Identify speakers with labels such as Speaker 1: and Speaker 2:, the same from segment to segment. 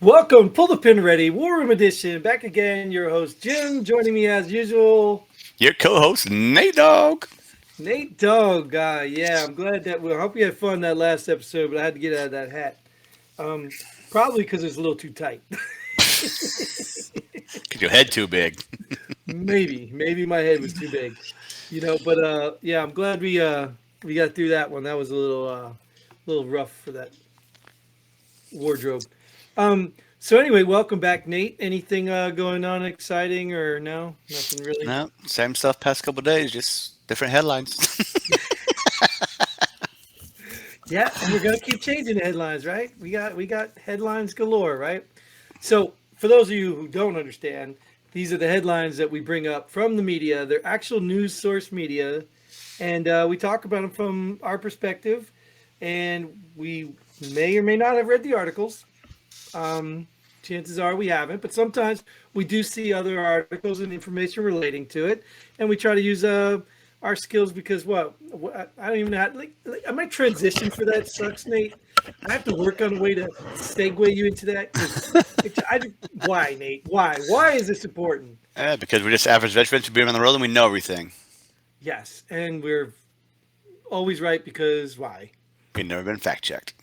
Speaker 1: Welcome, pull the pin ready, War Room Edition. Back again, your host Jim. Joining me as usual,
Speaker 2: Your co-host Nate Dogg.
Speaker 1: Nate Dogg. Yeah, I'm glad that I hope you had fun that last episode, but I had to get out of that hat. Um, Probably because it's a little too tight.
Speaker 2: Cause your head too big.
Speaker 1: Maybe my head was too big, But yeah, I'm glad we got through that one. That was a little rough for that wardrobe. So anyway, welcome back, Nate. Anything going on exciting or no? Nothing really.
Speaker 2: No, same stuff. Past couple days, just different headlines.
Speaker 1: Yeah, and we're gonna keep changing the headlines, right? We got headlines galore, right? So for those of you who don't understand, these are the headlines that we bring up from the media. They're actual news source media, and we talk about them from our perspective. And we may or may not have read the articles. Um, Chances are we haven't, but sometimes we do see other articles and information relating to it, and we try to use our skills because what I don't even know how, I might transition for that sucks, Nate. I have to work on a way to segue you into that. 'Cause why, Nate? Why is this important?
Speaker 2: Because we're just average veterans who've been on the road and we know everything.
Speaker 1: Yes, and we're always right because why?
Speaker 2: We've never been fact checked.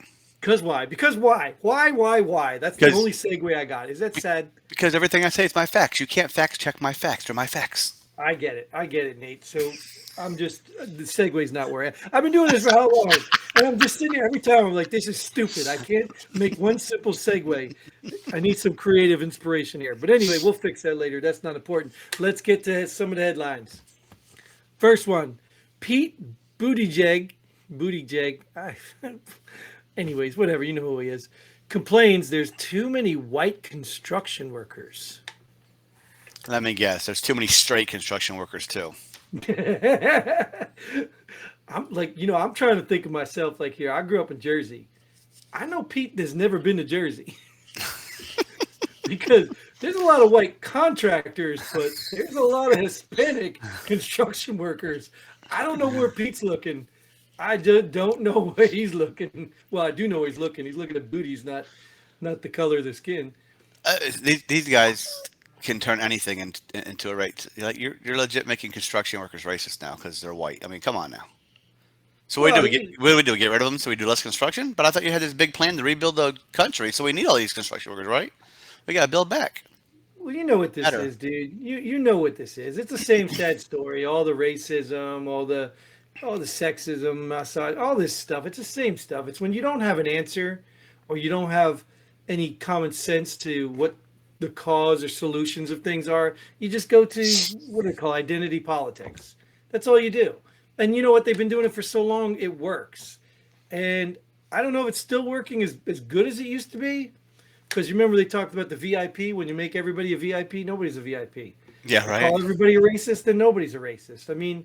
Speaker 1: Because why? Because why? Why? That's the only segue I got. Is that sad?
Speaker 2: Because everything I say is my facts. You can't fact check my facts. They're my facts.
Speaker 1: I get it. Nate. So I'm just the segue's not where I've been doing this for how long, and I'm just sitting here every time. I'm like, this is stupid. I can't make one simple segue. I need some creative inspiration here. But anyway, we'll fix that later. That's not important. Let's get to some of the headlines. First one: Pete Buttigieg. Anyways, whatever. You know who he is. Complains there's too many white construction workers.
Speaker 2: Let me guess. There's too many straight construction workers too.
Speaker 1: I'm like, I'm trying to think of myself like here. I grew up in Jersey. I know Pete has never been to Jersey because there's a lot of white contractors, but there's a lot of Hispanic construction workers. I don't know where Pete's looking. I just don't know where he's looking. Well, I do know where he's looking. He's looking at booties, not the color of the skin.
Speaker 2: These guys can turn anything into a rate. You're legit making construction workers racist now because they're white. I mean, come on now. So what do we get? What do we do? Get rid of them so we do less construction? But I thought you had this big plan to rebuild the country, so we need all these construction workers, right? We got to build back.
Speaker 1: Well, you know what this is, dude. You know what this is. It's the same sad story. All the racism, all the sexism, massage, all this stuff. It's the same stuff. It's when you don't have an answer or you don't have any common sense to what the cause or solutions of things are, you just go to what do they call identity politics. That's all you do. And you know what? They've been doing it for so long, it works. And I don't know if it's still working as good as it used to be. Because you remember they talked about the VIP. When you make everybody a VIP, nobody's a VIP.
Speaker 2: Yeah, right.
Speaker 1: Call everybody a racist, then nobody's a racist. I mean,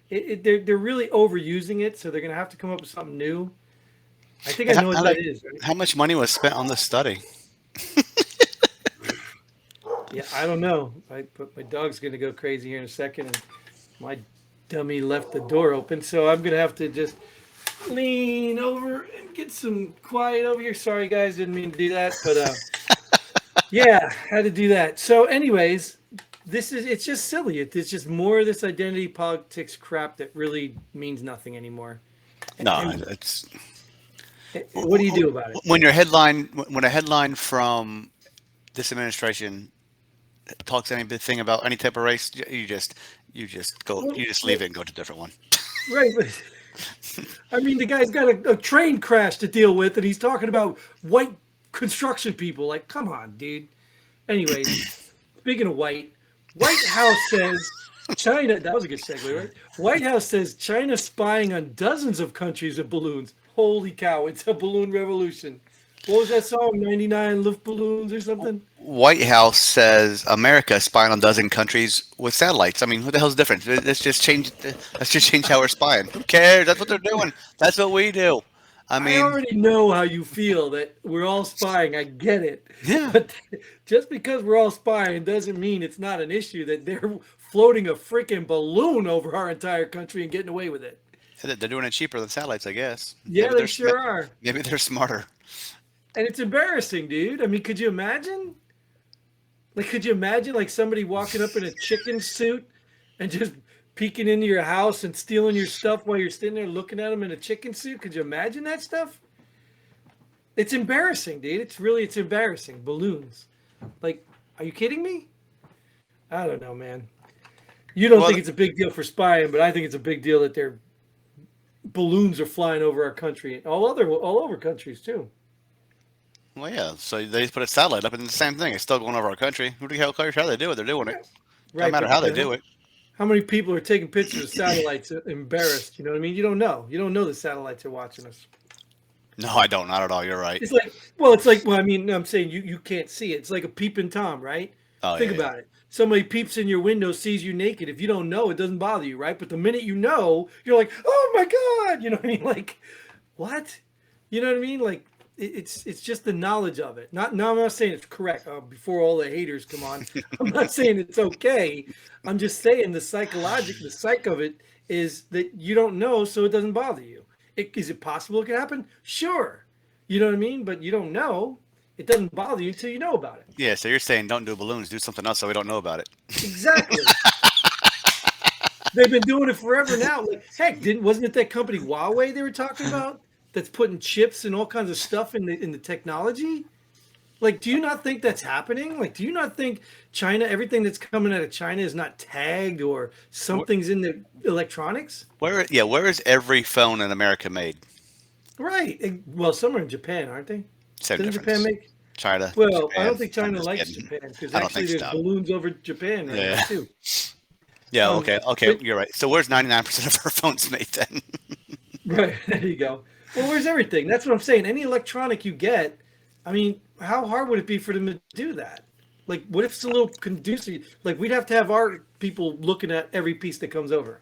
Speaker 1: they're really overusing it, so they're going to have to come up with something new. I think I know what that is. Right?
Speaker 2: How much money was spent on this study?
Speaker 1: Yeah, I don't know. But my dog's going to go crazy here in a second, and my dummy left the door open, so I'm going to have to just lean over and get some quiet over here. Sorry, guys, didn't mean to do that, but yeah, had to do that. So, anyways, it's just silly. It's just more of this identity politics crap that really means nothing anymore.
Speaker 2: No, it's.
Speaker 1: What do you do about it?
Speaker 2: When a headline from this administration talks anything about any type of race, you just leave it and go to a different one.
Speaker 1: Right, but I mean, the guy's got a train crash to deal with, and he's talking about white construction people. Like, come on, dude. Anyways, speaking of White House says China. That was a good segue, right? White House says China spying on dozens of countries with balloons. Holy cow! It's a balloon revolution. What was that song? 99 Luft balloons or something?
Speaker 2: White House says America spying on a dozen countries with satellites. I mean, what the hell's the difference? Let's just change how we're spying. Who cares? That's what they're doing. That's what we do. I mean,
Speaker 1: I already know how you feel that we're all spying. I get it.
Speaker 2: Yeah.
Speaker 1: But just because we're all spying doesn't mean it's not an issue that they're floating a freaking balloon over our entire country and getting away with it.
Speaker 2: They're doing it cheaper than satellites, I guess.
Speaker 1: Yeah, they sure are.
Speaker 2: Maybe they're smarter.
Speaker 1: And it's embarrassing, dude. I mean, could you imagine? Like, could you imagine like somebody walking up in a chicken suit and just peeking into your house and stealing your stuff while you're sitting there looking at them in a chicken suit? Could you imagine that stuff? It's embarrassing, dude. It's embarrassing. Balloons. Like, are you kidding me? I don't know, man. You don't
Speaker 2: Well,
Speaker 1: think it's a big deal for spying, but I think it's a big deal that their balloons are flying over our country and all over countries too.
Speaker 2: well, yeah. So they just put a satellite up, and it's the same thing. It's still going over our country. Who the hell cares how they do it? They're doing it. Doesn't
Speaker 1: Right,
Speaker 2: matter how they do it.
Speaker 1: how many people are taking pictures of satellites embarrassed? You know what I mean? You don't know. You don't know the satellites are watching us.
Speaker 2: No, I don't. Not at all. You're right.
Speaker 1: Well, I mean, I'm saying you can't see it. It's like a peeping Tom, right?
Speaker 2: Oh,
Speaker 1: Think
Speaker 2: yeah,
Speaker 1: about it. Somebody peeps in your window, sees you naked. If you don't know, it doesn't bother you, right? But the minute you know, you're like, oh my God. You know what I mean? Like, what? You know what I mean? Like, it's just the knowledge of it. I'm not saying it's correct. Before all the haters come on, I'm not saying it's okay. I'm just saying the psych of it is that you don't know, so it doesn't bother you. Is it possible it could happen? Sure. You know what I mean? But you don't know. It doesn't bother you until you know about it.
Speaker 2: Yeah. So you're saying don't do balloons, do something else, so we don't know about it.
Speaker 1: Exactly. They've been doing it forever now. Like, heck, wasn't it that company Huawei they were talking about that's putting chips and all kinds of stuff in the technology? Like, do you not think that's happening? Like, do you not think China, everything that's coming out of China is not tagged or something's in the electronics?
Speaker 2: Where is every phone in America made?
Speaker 1: Right. Well, some are in Japan, aren't they?
Speaker 2: Same
Speaker 1: Doesn't
Speaker 2: difference.
Speaker 1: Japan make?
Speaker 2: China.
Speaker 1: Well,
Speaker 2: Japan.
Speaker 1: I don't think
Speaker 2: I'm
Speaker 1: China
Speaker 2: just
Speaker 1: likes
Speaker 2: kidding.
Speaker 1: Japan because
Speaker 2: I don't
Speaker 1: actually
Speaker 2: think
Speaker 1: there's
Speaker 2: so.
Speaker 1: balloons over Japan right now too.
Speaker 2: Yeah.
Speaker 1: Um,
Speaker 2: Okay.
Speaker 1: but-
Speaker 2: You're right. So where's 99% of our phones made then?
Speaker 1: Right, there you go. Well, where's everything? That's what I'm saying. Any electronic you get, I mean, how hard would it be for them to do that? Like, what if it's a little conducive? Like, we'd have to have our people looking at every piece that comes over.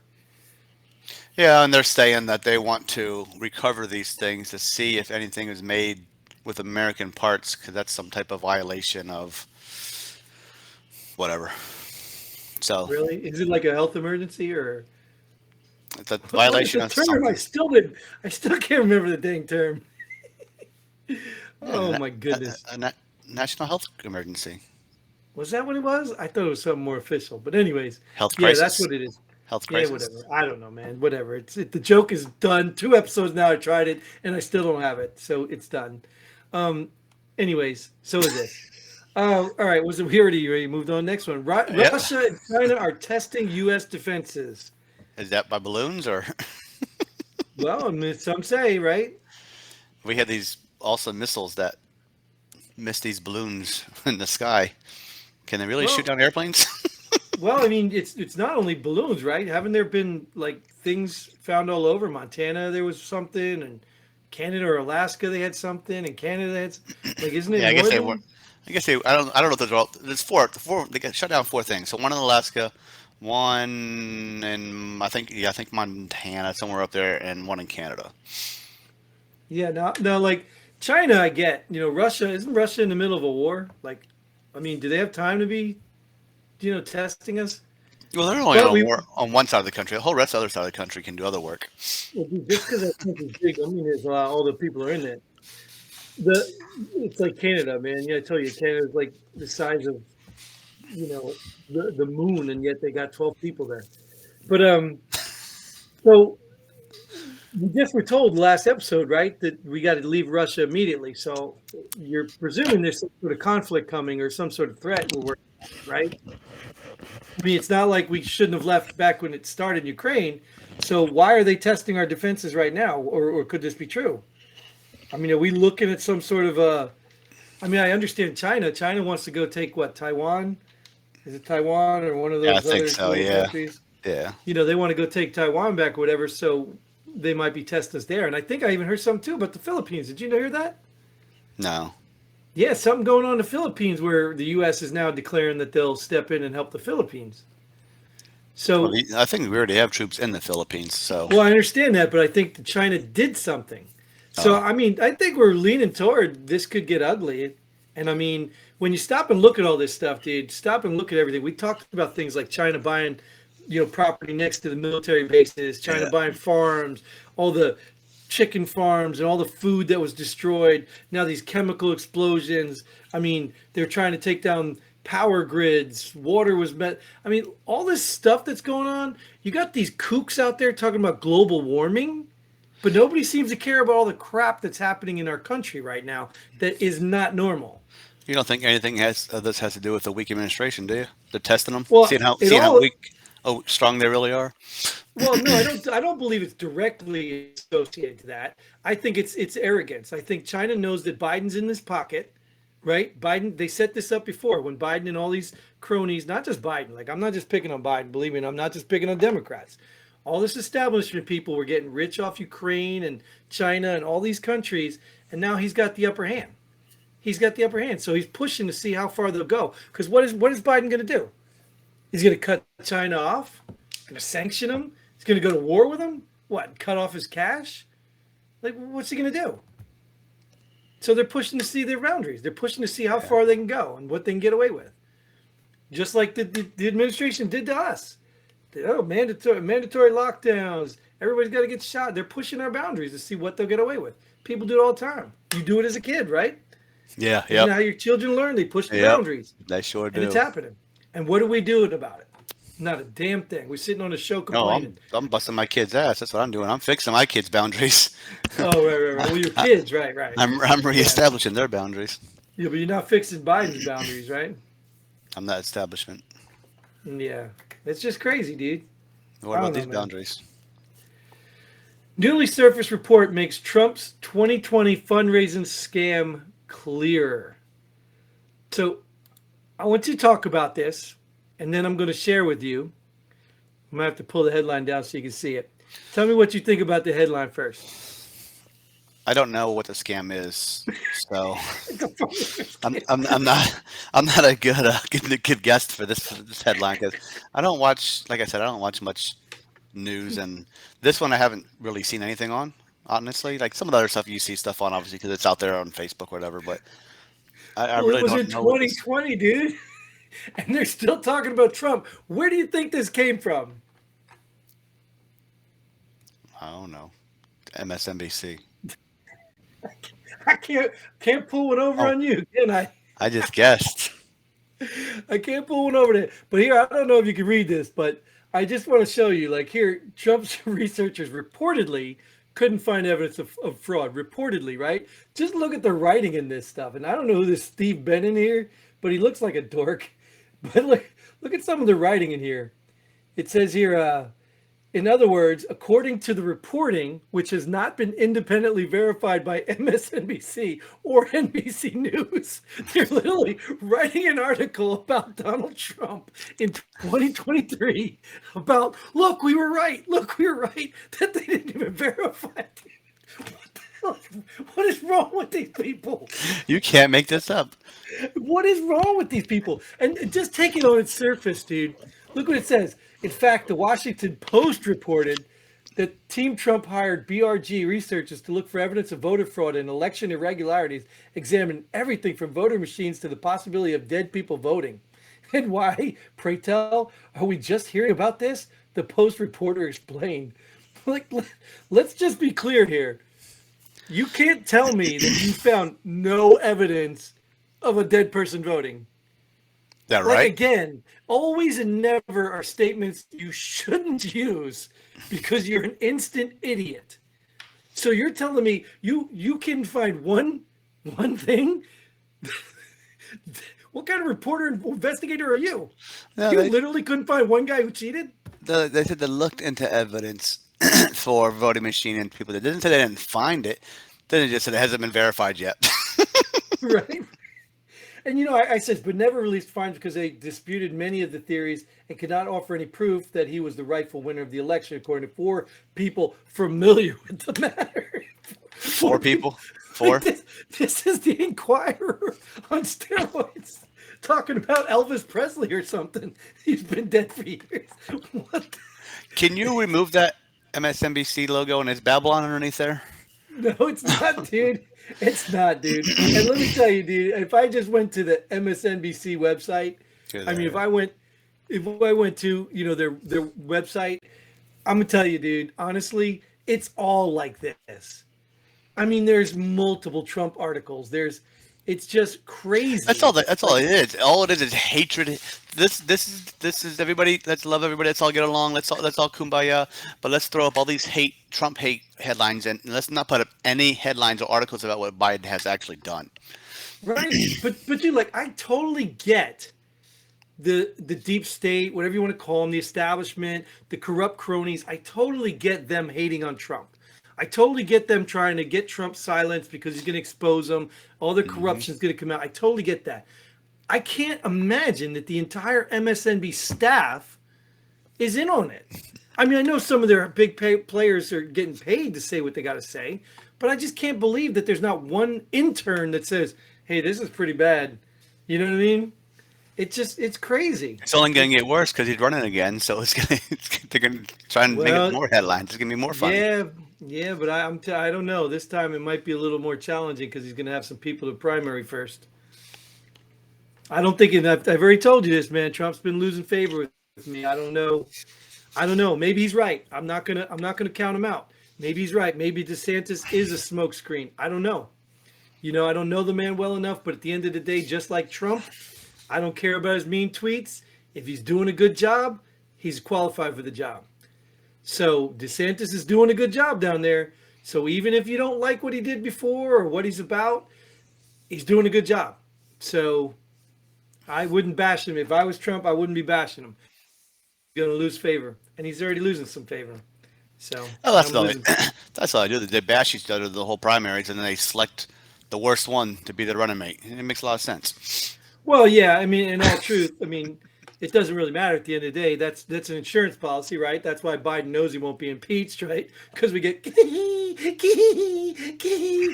Speaker 2: Yeah, and they're saying that they want to recover these things to see if anything is made with American parts, because that's some type of violation of whatever. So
Speaker 1: Really? Is it like a health emergency or
Speaker 2: it's a
Speaker 1: what is
Speaker 2: violation
Speaker 1: the
Speaker 2: of
Speaker 1: term?
Speaker 2: something.
Speaker 1: I still can't remember the dang term.
Speaker 2: Yeah,
Speaker 1: Oh my goodness.
Speaker 2: national health emergency,
Speaker 1: Was that what it was? I thought it was something more official. But anyways,
Speaker 2: health
Speaker 1: yeah, that's
Speaker 2: crisis,
Speaker 1: what it is.
Speaker 2: health
Speaker 1: Yeah,
Speaker 2: crisis.
Speaker 1: whatever. I don't know, man. Whatever. The joke is done. 2 episodes now. I tried it, and I still don't have it, so it's done. Um. Anyways, so is this. All right. We already moved on? Next one.
Speaker 2: Yep.
Speaker 1: Russia and China are testing U.S. defenses.
Speaker 2: Is that by balloons or
Speaker 1: Well, I mean, some say, right?
Speaker 2: we had these also missiles that missed these balloons in the sky? Can they really
Speaker 1: Well,
Speaker 2: shoot down airplanes?
Speaker 1: Well, I mean, it's not only balloons, right? Haven't there been like things found all over Montana? There was something, and Canada or Alaska they had something, and Canada had like, isn't it
Speaker 2: Yeah, I
Speaker 1: more
Speaker 2: guess they
Speaker 1: than?
Speaker 2: were. I guess they. I don't know if those are all. There's four. They got shut down 4 things. So one in Alaska, one in I think Montana somewhere up there, and one in Canada.
Speaker 1: Yeah, no, like China, I get. Russia isn't Russia in the middle of a war? Like, I mean, do they have time to be, testing us?
Speaker 2: Well, they're only
Speaker 1: But
Speaker 2: on war on one side of the country. The whole rest of the other side of the country can do other work.
Speaker 1: dude, just because that country's big, I mean, there's a lot. All the people are in it. It's like Canada, man. Yeah, I tell you, Canada's like the size of, the moon, and yet they got 12 people there. But so we just were told last episode, right, that we got to leave Russia immediately. So you're presuming there's some sort of conflict coming or some sort of threat we're working on, right? I mean, it's not like we shouldn't have left back when it started in Ukraine. So why are they testing our defenses right now, or could this be true? I mean, are we looking at some sort of I mean, I understand China. China wants to go take what, Taiwan? Is it Taiwan or one of
Speaker 2: Yeah, I
Speaker 1: those
Speaker 2: think
Speaker 1: other
Speaker 2: so.
Speaker 1: little
Speaker 2: Yeah,
Speaker 1: countries?
Speaker 2: yeah.
Speaker 1: They want to go take Taiwan back or whatever. So they might be testing us there. And I think I even heard something too about the Philippines. Did you hear that?
Speaker 2: No.
Speaker 1: Yeah, something going on in the Philippines where the U.S. is now declaring that they'll step in and help the Philippines.
Speaker 2: Well,
Speaker 1: So,
Speaker 2: I think we already have troops in the Philippines. So,
Speaker 1: well, I understand that, but I think that China did something. So,
Speaker 2: oh,
Speaker 1: I mean, I think we're leaning toward this could get ugly. And I mean, when you stop and look at all this stuff, dude, stop and look at everything. We talked about things like China buying, property next to the military bases, China
Speaker 2: yeah.
Speaker 1: buying farms, all the chicken farms and all the food that was destroyed. Now these chemical explosions. I mean, they're trying to take down power grids. Water was met. I mean, all this stuff that's going on. You got these kooks out there talking about global warming, but nobody seems to care about all the crap that's happening in our country right now that is not normal.
Speaker 2: You don't think anything this has to do with the weak administration, do you? They're testing them,
Speaker 1: Well,
Speaker 2: seeing how weak, strong they really are.
Speaker 1: Well, no, I don't. I don't believe it's directly associated to that. I think it's arrogance. I think China knows that Biden's in this pocket, right? Biden. They set this up before when Biden and all these cronies, not just Biden. Like I'm not just picking on Biden. Believe me, I'm not just picking on Democrats. All this establishment people were getting rich off Ukraine and China and all these countries, and now he's got the upper hand. He's got the upper hand, so he's pushing to see how far they'll go. Because what is Biden going to do? He's going to cut China off. Going to sanction him. He's going to go to war with him? What, cut off his cash? Like, what's he going to do? So they're pushing to see their boundaries. They're pushing to see how far they can go and what they can get away with. Just like the administration did to us. Mandatory lockdowns. Everybody's got to get shot. They're pushing our boundaries to see what they'll get away with. People do it all the time. You do it as a kid, right?
Speaker 2: Yeah,
Speaker 1: yeah. You know how your children learn? They push the boundaries.
Speaker 2: They sure do.
Speaker 1: And it's happening. And what are we doing about it? Not a damn thing. We're sitting on a show complaining.
Speaker 2: No, I'm busting my kids' ass. That's what I'm doing. I'm fixing my kids' boundaries.
Speaker 1: Oh, right. Well, your kids, right.
Speaker 2: I'm reestablishing their boundaries.
Speaker 1: Yeah, but you're not fixing Biden's boundaries, right?
Speaker 2: I'm that establishment.
Speaker 1: Yeah. It's just crazy, dude.
Speaker 2: What about these boundaries?
Speaker 1: Newly surfaced report makes Trump's 2020 fundraising scam clearer. So I want you to talk about this. And then I'm going to share with you. I'm going to have to pull the headline down so you can see it. Tell me what you think about the headline first.
Speaker 2: I don't know what the scam is, so I'm not a good guest for this headline because I don't watch. Like I said, I don't watch much news, and this one I haven't really seen anything on. Honestly, like some of the other stuff you see stuff on, obviously, because it's out there on Facebook or whatever. But I really don't know.
Speaker 1: It was in 2020, dude. And they're still talking about Trump. Where do you think this came from?
Speaker 2: I don't know. MSNBC.
Speaker 1: I can't pull one over on you, can I?
Speaker 2: I just guessed.
Speaker 1: I can't pull one over there. But here, I don't know if you can read this, but I just want to show you. Like here, Trump's researchers reportedly couldn't find evidence of fraud. Reportedly, right? Just look at the writing in this stuff. And I don't know who this Steve Bannon here, but he looks like a dork. But look at some of the writing in here. It says here, in other words, according to the reporting, which has not been independently verified by MSNBC or NBC News, they're literally writing an article about Donald Trump in 2023 about, look, we were right, that they didn't even verify. What is wrong with these people?
Speaker 2: You can't make this up.
Speaker 1: What is wrong with these people? And just take it on its surface, dude. Look what it says. In fact, the Washington Post reported that Team Trump hired BRG researchers to look for evidence of voter fraud and election irregularities, examine everything from voter machines to the possibility of dead people voting. And why, pray tell, are we just hearing about this? The Post reporter explained. Let's just be clear here. You can't tell me that you found no evidence of a dead person voting.
Speaker 2: That right?
Speaker 1: Like again, always and never are statements you shouldn't use because you're an instant idiot. So you're telling me you can find one thing? What kind of reporter and investigator are you? No, you literally couldn't find one guy who cheated?
Speaker 2: They said they looked into evidence for voting machine and people. They didn't say they didn't find it. Then they just said it hasn't been verified yet.
Speaker 1: Right. And, you know, I said, but never released findings because they disputed many of the theories and could not offer any proof that he was the rightful winner of the election, according to 4 people familiar with the matter.
Speaker 2: 4 people? 4?
Speaker 1: This is the Inquirer on steroids talking about Elvis Presley or something. He's been dead for years. What?
Speaker 2: Can you remove that MSNBC logo and it's Babylon underneath there?
Speaker 1: No, it's not, dude. It's not, dude. And let me tell you, dude, if I just went to the MSNBC website, I mean, if I went to, you know, their website, I'm gonna tell you, dude, honestly, it's all like this. I mean, there's multiple Trump articles. It's just crazy.
Speaker 2: That's all. That's all it is. All it is hatred. This is everybody. Let's love everybody. Let's all get along. Let's all kumbaya. But let's throw up all these Trump hate headlines, and let's not put up any headlines or articles about what Biden has actually done.
Speaker 1: Right. but dude, like, I totally get the deep state, whatever you want to call them, the establishment, the corrupt cronies. I totally get them hating on Trump. I totally get them trying to get Trump silenced because he's going to expose them. All the corruption is going to come out. I totally get that. I can't imagine that the entire MSNBC staff is in on it. I mean, I know some of their big players are getting paid to say what they got to say, but I just can't believe that there's not one intern that says, hey, this is pretty bad. You know what I mean? It's crazy.
Speaker 2: It's only going to get worse because he's running again. So they're going to try and make it more headlines. It's going to be more fun.
Speaker 1: Yeah, but I don't know. This time it might be a little more challenging because he's going to have some people to primary first. I don't think I've already told you this, man. Trump's been losing favor with me. I don't know. Maybe he's right. I'm not gonna count him out. Maybe he's right. Maybe DeSantis is a smokescreen. I don't know. You know, I don't know the man well enough. But at the end of the day, just like Trump, I don't care about his mean tweets. If he's doing a good job, he's qualified for the job. So DeSantis is doing a good job down there. So even if you don't like what he did before or what he's about, he's doing a good job. So I wouldn't bash him. If I was Trump, I wouldn't be bashing him. He's going to lose favor. And he's already losing some favor. So
Speaker 2: that's all I do. They bash each other the whole primaries, and then they select the worst one to be their running mate. It makes a lot of sense.
Speaker 1: Well, yeah. I mean, in all truth, I mean, it doesn't really matter at the end of the day. That's an insurance policy, right? That's why Biden knows he won't be impeached, right? Because we get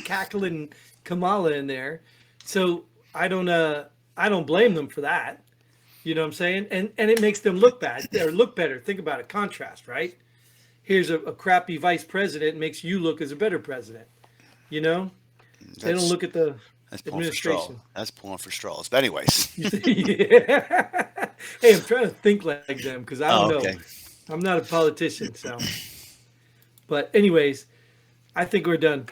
Speaker 1: cackling Kamala in there. So I don't blame them for that. You know what I'm saying? And it makes them look bad or look better. Think about it. Contrast, right? Here's a crappy vice president, makes you look as a better president. You know? They don't look at the administration.
Speaker 2: That's pulling for straws. But anyways.
Speaker 1: Yeah. Hey, I'm trying to think like them because I don't know. I'm not a politician, so. But anyways, I think we're done.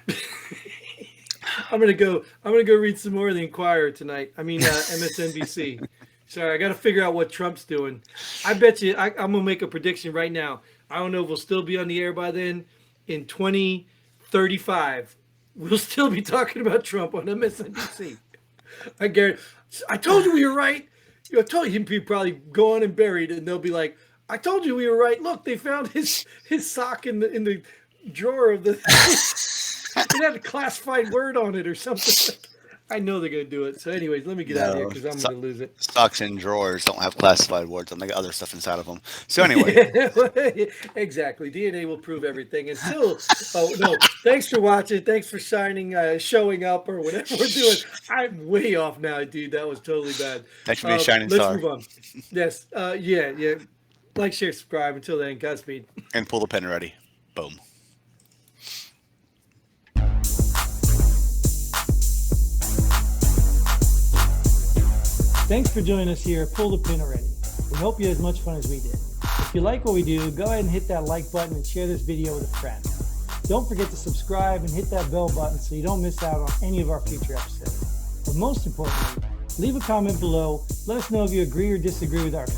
Speaker 1: I'm gonna go read some more of the Inquirer tonight. I mean MSNBC. Sorry, I got to figure out what Trump's doing. I bet you I'm gonna make a prediction right now. I don't know if we'll still be on the air by then. In 2035, we'll still be talking about Trump on MSNBC. I guarantee. I told you we were right. I told you he'd be probably gone and buried, and they'll be like, "I told you we were right. Look, they found his sock in the drawer of the." It had a classified word on it or something. I know they're going to do it. So anyways, let me get out of here because I'm going to lose it.
Speaker 2: Socks and drawers don't have classified words on. They got other stuff inside of them. So anyway.
Speaker 1: Exactly. DNA will prove everything. And still, thanks for watching. Thanks for showing up or whatever we're doing. I'm way off now, dude. That was totally bad.
Speaker 2: Thanks for being a shining star.
Speaker 1: Let's move on. Yes. Yeah. Like, share, subscribe. Until then, Godspeed.
Speaker 2: And pull the pin ready. Boom.
Speaker 1: Thanks for joining us here at Pull the Pin Already. We hope you had as much fun as we did. If you like what we do, go ahead and hit that like button and share this video with a friend. Don't forget to subscribe and hit that bell button so you don't miss out on any of our future episodes. But most importantly, leave a comment below. Let us know if you agree or disagree with our